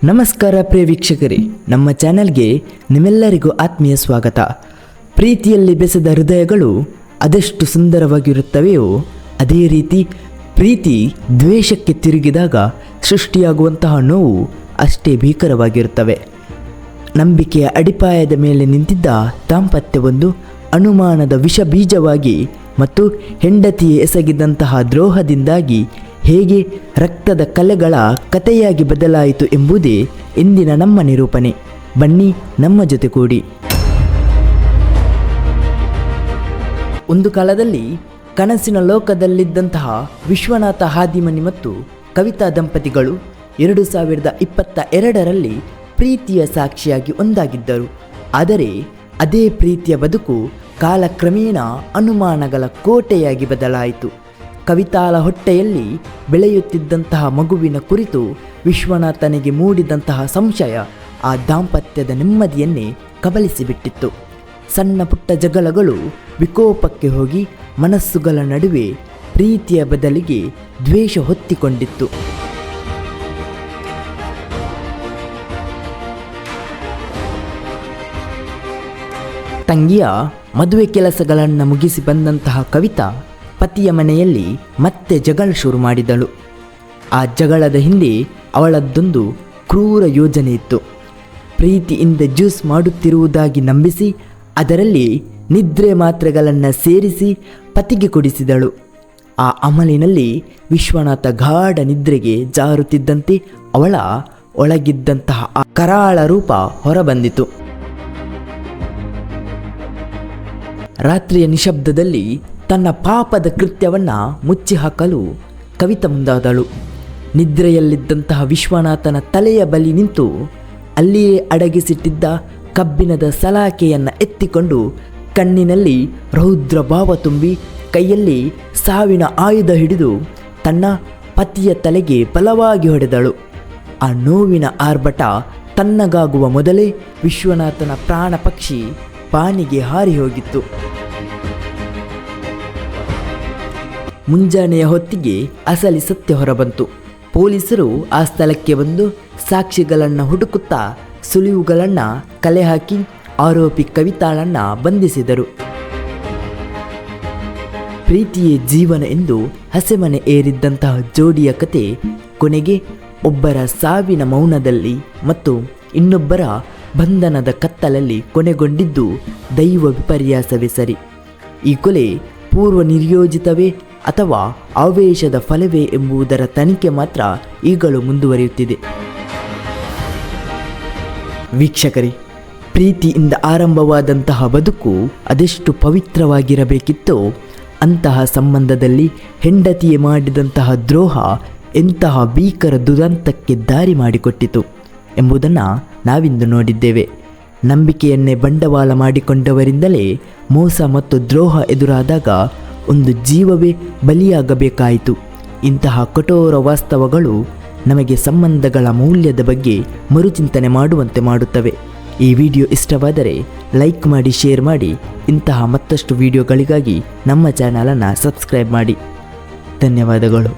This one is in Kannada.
ನಮಸ್ಕಾರ ಪ್ರಿಯ ವೀಕ್ಷಕರೇ, ನಮ್ಮ ಚಾನೆಲ್ಗೆ ನಿಮ್ಮೆಲ್ಲರಿಗೂ ಆತ್ಮೀಯ ಸ್ವಾಗತ. ಪ್ರೀತಿಯಲ್ಲಿ ಬೆಸೆದ ಹೃದಯಗಳು ಅದೆಷ್ಟು ಸುಂದರವಾಗಿರುತ್ತವೆಯೋ ಅದೇ ರೀತಿ ಪ್ರೀತಿ ದ್ವೇಷಕ್ಕೆ ತಿರುಗಿದಾಗ ಸೃಷ್ಟಿಯಾಗುವಂತಹ ನೋವು ಅಷ್ಟೇ ಭೀಕರವಾಗಿರುತ್ತವೆ. ನಂಬಿಕೆಯ ಅಡಿಪಾಯದ ಮೇಲೆ ನಿಂತಿದ್ದ ದಾಂಪತ್ಯವೊಂದು ಅನುಮಾನದ ವಿಷ ಬೀಜವಾಗಿ ಮತ್ತು ಹೆಂಡತಿಯೇ ಎಸಗಿದಂತಹ ದ್ರೋಹದಿಂದಾಗಿ ಹೇಗೆ ರಕ್ತದ ಕಲೆಗಳ ಕಥೆಯಾಗಿ ಬದಲಾಯಿತು ಎಂಬುದೇ ಇಂದಿನ ನಮ್ಮ ನಿರೂಪಣೆ. ಬನ್ನಿ ನಮ್ಮ ಜೊತೆ ಕೂಡಿ. ಒಂದು ಕಾಲದಲ್ಲಿ ಕನಸಿನ ಲೋಕದಲ್ಲಿದ್ದಂತಹ ವಿಶ್ವನಾಥ ಹಾದಿಮನಿ ಮತ್ತು ಕವಿತಾ ದಂಪತಿಗಳು 2022ರಲ್ಲಿ ಪ್ರೀತಿಯ ಸಾಕ್ಷಿಯಾಗಿ ಒಂದಾಗಿದ್ದರು. ಆದರೆ ಅದೇ ಪ್ರೀತಿಯ ಬದುಕು ಕಾಲಕ್ರಮೇಣ ಅನುಮಾನಗಳ ಕೋಟೆಯಾಗಿ ಬದಲಾಯಿತು. ಕವಿತಾಳ ಹೊಟ್ಟೆಯಲ್ಲಿ ಬೆಳೆಯುತ್ತಿದ್ದಂತಹ ಮಗುವಿನ ಕುರಿತು ವಿಶ್ವನಾಥನಿಗೆ ಮೂಡಿದಂತಹ ಸಂಶಯ ಆ ದಾಂಪತ್ಯದ ನೆಮ್ಮದಿಯನ್ನೇ ಕಬಳಿಸಿಬಿಟ್ಟಿತ್ತು. ಸಣ್ಣ ಪುಟ್ಟ ಜಗಳಗಳು ವಿಕೋಪಕ್ಕೆ ಹೋಗಿ ಮನಸ್ಸುಗಳ ನಡುವೆ ಪ್ರೀತಿಯ ಬದಲಿಗೆ ದ್ವೇಷ ಹೊತ್ತಿಕೊಂಡಿತ್ತು. ತಂಗಿಯ ಮದುವೆ ಕೆಲಸಗಳನ್ನು ಮುಗಿಸಿ ಬಂದಂತಹ ಕವಿತಾ ಪತಿಯ ಮನೆಯಲ್ಲಿ ಮತ್ತೆ ಜಗಳ ಶುರು ಮಾಡಿದಳು. ಆ ಜಗಳದ ಹಿಂದೆ ಅವಳದ್ದೊಂದು ಕ್ರೂರ ಯೋಜನೆ ಇತ್ತು. ಪ್ರೀತಿಯಿಂದ ಜ್ಯೂಸ್ ಮಾಡುತ್ತಿರುವುದಾಗಿ ನಂಬಿಸಿ ಅದರಲ್ಲಿ ನಿದ್ರೆ ಮಾತ್ರೆಗಳನ್ನು ಸೇರಿಸಿ ಪತಿಗೆ ಕುಡಿಸಿದಳು. ಆ ಅಮಲಿನಲ್ಲಿ ವಿಶ್ವನಾಥ ಗಾಢ ನಿದ್ರೆಗೆ ಜಾರುತ್ತಿದ್ದಂತೆ ಅವಳ ಒಳಗಿದ್ದಂತಹ ಆ ಕರಾಳ ರೂಪ ಹೊರಬಂದಿತು. ರಾತ್ರಿಯ ನಿಶಬ್ದದಲ್ಲಿ ತನ್ನ ಪಾಪದ ಕೃತ್ಯವನ್ನು ಮುಚ್ಚಿ ಹಾಕಲು ಕವಿತಾ ಮುಂದಾದಳು. ನಿದ್ರೆಯಲ್ಲಿದ್ದಂತಹ ವಿಶ್ವನಾಥನ ತಲೆಯ ಬಳಿ ನಿಂತು ಅಲ್ಲಿಯೇ ಅಡಗಿಸಿಟ್ಟಿದ್ದ ಕಬ್ಬಿಣದ ಸಲಾಕೆಯನ್ನು ಎತ್ತಿಕೊಂಡು ಕಣ್ಣಿನಲ್ಲಿ ರೌದ್ರ ಭಾವ ತುಂಬಿ ಕೈಯಲ್ಲಿ ಸಾವಿನ ಆಯುಧ ಹಿಡಿದು ತನ್ನ ಪತಿಯ ತಲೆಗೆ ಬಲವಾಗಿ ಹೊಡೆದಳು. ಆ ನೋವಿನ ಆರ್ಭಟ ತನ್ನಗಾಗುವ ಮೊದಲೇ ವಿಶ್ವನಾಥನ ಪ್ರಾಣ ಪಕ್ಷಿ ಪಾನಿಗೆ ಹಾರಿ ಹೋಗಿತ್ತು. ಮುಂಜಾನೆಯ ಹೊತ್ತಿಗೆ ಅಸಲಿ ಸತ್ಯ ಹೊರಬಂತು. ಪೊಲೀಸರು ಆ ಸ್ಥಳಕ್ಕೆ ಬಂದು ಸಾಕ್ಷಿಗಳನ್ನು ಹುಡುಕುತ್ತಾ ಸುಳಿವುಗಳನ್ನು ಕಲೆ ಹಾಕಿ ಆರೋಪಿ ಕವಿತಾಳನ್ನು ಬಂಧಿಸಿದರು. ಪ್ರೀತಿಯೇ ಜೀವನ ಎಂದು ಹಸೆಮಣೆ ಏರಿದ್ದಂತಹ ಜೋಡಿಯ ಕತೆ ಕೊನೆಗೆ ಒಬ್ಬರ ಸಾವಿನ ಮೌನದಲ್ಲಿ ಮತ್ತು ಇನ್ನೊಬ್ಬರ ಬಂಧನದ ಕತ್ತಲಲ್ಲಿ ಕೊನೆಗೊಂಡಿದ್ದು ದೈವ ವಿಪರ್ಯಾಸವೇ ಸರಿ. ಈ ಕೊಲೆ ಪೂರ್ವ ನಿಯೋಜಿತವೇ ಅಥವಾ ಆವೇಶದ ಫಲವೇ ಎಂಬುದರ ತನಿಖೆ ಮಾತ್ರ ಈಗಲೂ ಮುಂದುವರಿಯುತ್ತಿದೆ. ವೀಕ್ಷಕರೇ, ಪ್ರೀತಿಯಿಂದ ಆರಂಭವಾದಂತಹ ಬದುಕು ಅದೆಷ್ಟು ಪವಿತ್ರವಾಗಿರಬೇಕಿತ್ತೋ ಅಂತಹ ಸಂಬಂಧದಲ್ಲಿ ಹೆಂಡತಿಯೇ ಮಾಡಿದಂತಹ ದ್ರೋಹ ಎಂತಹ ಭೀಕರ ದುರಂತಕ್ಕೆ ದಾರಿ ಮಾಡಿಕೊಟ್ಟಿತು ಎಂಬುದನ್ನು ನಾವಿಂದು ನೋಡಿದ್ದೇವೆ. ನಂಬಿಕೆಯನ್ನೇ ಬಂಡವಾಳ ಮಾಡಿಕೊಂಡವರಿಂದಲೇ ಮೋಸ ಮತ್ತು ದ್ರೋಹ ಎದುರಾದಾಗ ಒಂದು ಜೀವವೇ ಬಲಿಯಾಗಬೇಕಾಯಿತು. ಇಂತಹ ಕಠೋರ ವಾಸ್ತವಗಳು ನಮಗೆ ಸಂಬಂಧಗಳ ಮೌಲ್ಯದ ಬಗ್ಗೆ ಮರುಚಿಂತನೆ ಮಾಡುವಂತೆ ಮಾಡುತ್ತವೆ. ಈ ವಿಡಿಯೋ ಇಷ್ಟವಾದರೆ ಲೈಕ್ ಮಾಡಿ, ಶೇರ್ ಮಾಡಿ. ಇಂತಹ ಮತ್ತಷ್ಟು ವಿಡಿಯೋಗಳಿಗಾಗಿ ನಮ್ಮ ಚಾನಲನ್ನು ಸಬ್ಸ್ಕ್ರೈಬ್ ಮಾಡಿ. ಧನ್ಯವಾದಗಳು.